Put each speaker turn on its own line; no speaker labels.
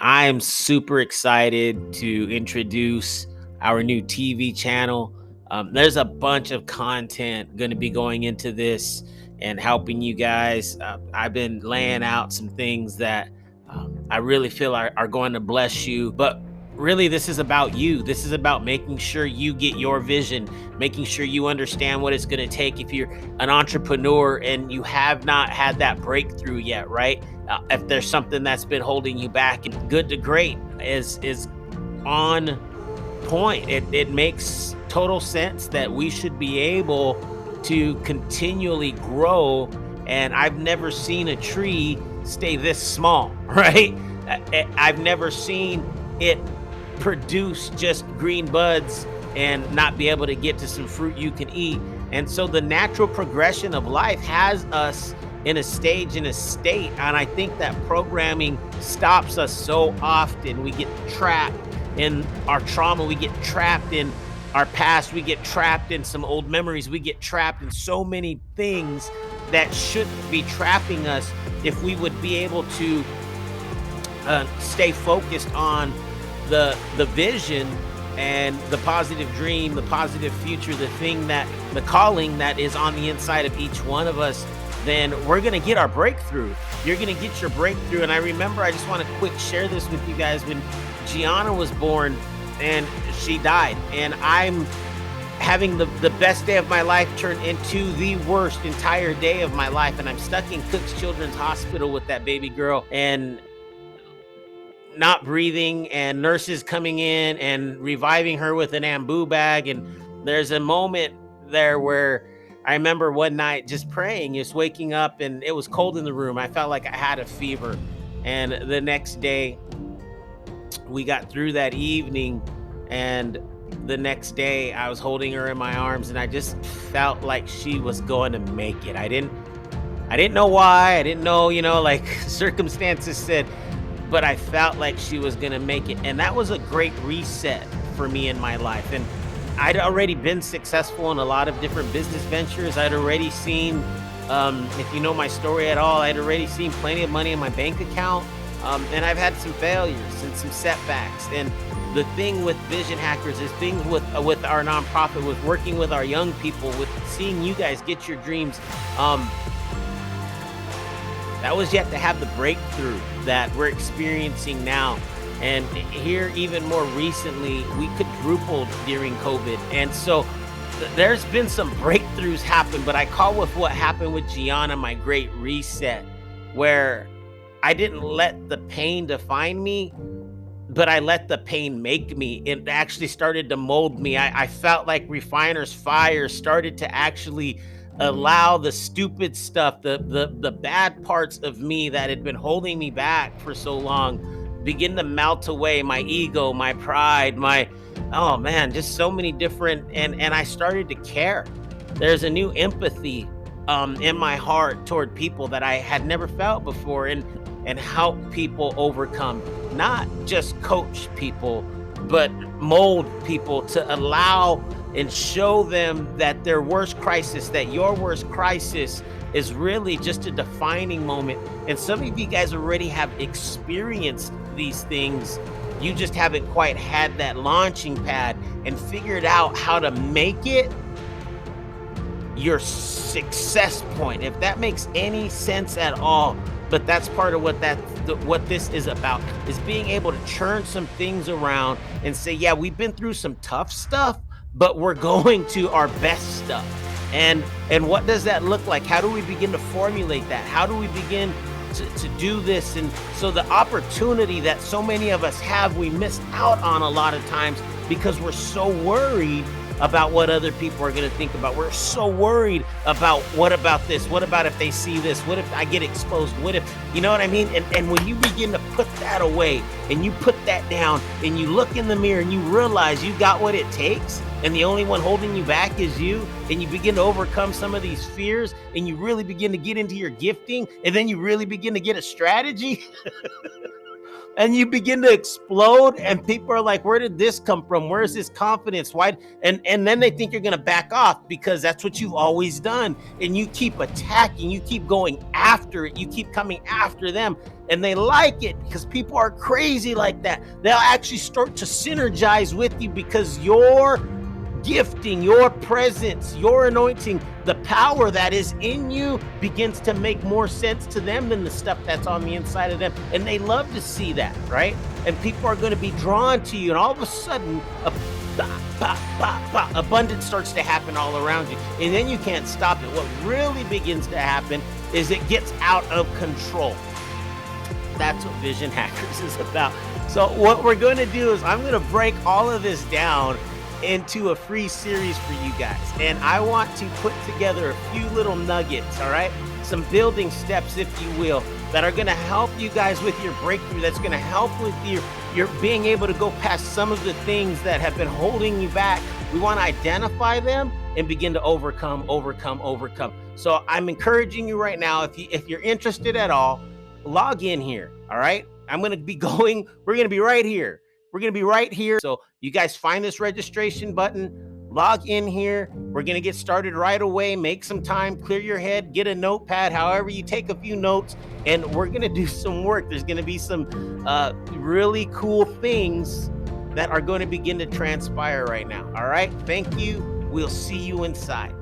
I am super excited to introduce our new TV channel. There's a bunch of content going to be going into this and helping you guys. I've been laying out some things that I really feel are going to bless you. But really, this is about you. This is about making sure you get your vision, making sure you understand what it's going to take if you're an entrepreneur and you have not had that breakthrough yet, right? If there's something that's been holding you back, and good to great is on point. It makes total sense that we should be able to continually grow. And I've never seen a tree stay this small, right? I've never seen it produce just green buds and not be able to get to some fruit you can eat. And so the natural progression of life has us in a stage, in a state. And I think that programming stops us so often. We get trapped in our trauma, we get trapped in our past, we get trapped in some old memories, we get trapped in so many things that shouldn't be trapping us if we would be able to stay focused on the vision and the positive dream, the positive future, the calling that is on the inside of each one of us. Then we're going to get our breakthrough. You're going to get your breakthrough. And I remember, I just want to quick share this with you guys. When Gianna was born and she died, and I'm having the best day of my life turn into the worst entire day of my life. And I'm stuck in Cook's Children's Hospital with that baby girl and not breathing, and nurses coming in and reviving her with an ambu bag. And there's a moment there where I remember one night just praying, just waking up, and it was cold in the room. I felt like I had a fever. And the next day, we got through that evening, and the next day I was holding her in my arms, and I just felt like she was going to make it. I didn't know why. I didn't know, like circumstances said, but I felt like she was going to make it. And that was a great reset for me in my life. And I'd already been successful in a lot of different business ventures. I'd already seen, if you know my story at all, I'd already seen plenty of money in my bank account. And I've had some failures and some setbacks. And the thing with Vision Hackers is things with our nonprofit, with working with our young people, with seeing you guys get your dreams. That was yet to have the breakthrough that we're experiencing now. And here, even more recently, we quadrupled during COVID. And so there's been some breakthroughs happen, but I call with what happened with Gianna my great reset, where I didn't let the pain define me, but I let the pain make me. It actually started to mold me. I felt like refiner's fire started to actually allow the stupid stuff, the bad parts of me that had been holding me back for so long, begin to melt away. My ego, my pride, oh man, just so many different, and I started to care. There's a new empathy in my heart toward people that I had never felt before, and help people overcome, not just coach people, but mold people to allow and show them that their worst crisis, that your worst crisis is really just a defining moment. And some of you guys already have experienced these things. You just haven't quite had that launching pad and figured out how to make it your success point, if that makes any sense at all. But that's part of what this is about, is being able to churn some things around and say, yeah, we've been through some tough stuff, but we're going to our best stuff. And what does that look like? How do we begin to formulate that? How do we begin to do this? And so the opportunity that so many of us have, we miss out on a lot of times because we're so worried about what other people are going to think about. We're so worried about, what about this? What about if they see this? What if I get exposed? What if, you know what I mean? And when you begin to put that away and you put that down and you look in the mirror and you realize you got what it takes, and the only one holding you back is you, and you begin to overcome some of these fears, and you really begin to get into your gifting, and then you really begin to get a strategy. and you begin to explode, and people are like, where did this come from? Where's this confidence? Why? And then they think you're going to back off because that's what you've always done. And you keep attacking, you keep going after it, you keep coming after them. And they like it because people are crazy like that. They'll actually start to synergize with you because your gifting, your presence, your anointing, the power that is in you begins to make more sense to them than the stuff that's on the inside of them. And they love to see that, right? And people are going to be drawn to you. And all of a sudden, abundance starts to happen all around you. And then you can't stop it. What really begins to happen is it gets out of control. That's what Vision Hackers is about. So what we're going to do is I'm going to break all of this down into a free series for you guys. And I want to put together a few little nuggets, all right? Some building steps, if you will, that are going to help you guys with your breakthrough. That's going to help with your being able to go past some of the things that have been holding you back. We want to identify them and begin to overcome. So I'm encouraging you right now, if you're interested at all, log in here, all right? we're going to be right here. We're going to be right here. So you guys find this registration button, log in here. We're going to get started right away. Make some time, clear your head, get a notepad, however you take a few notes, and we're going to do some work. There's going to be some really cool things that are going to begin to transpire right now. All right. Thank you. We'll see you inside.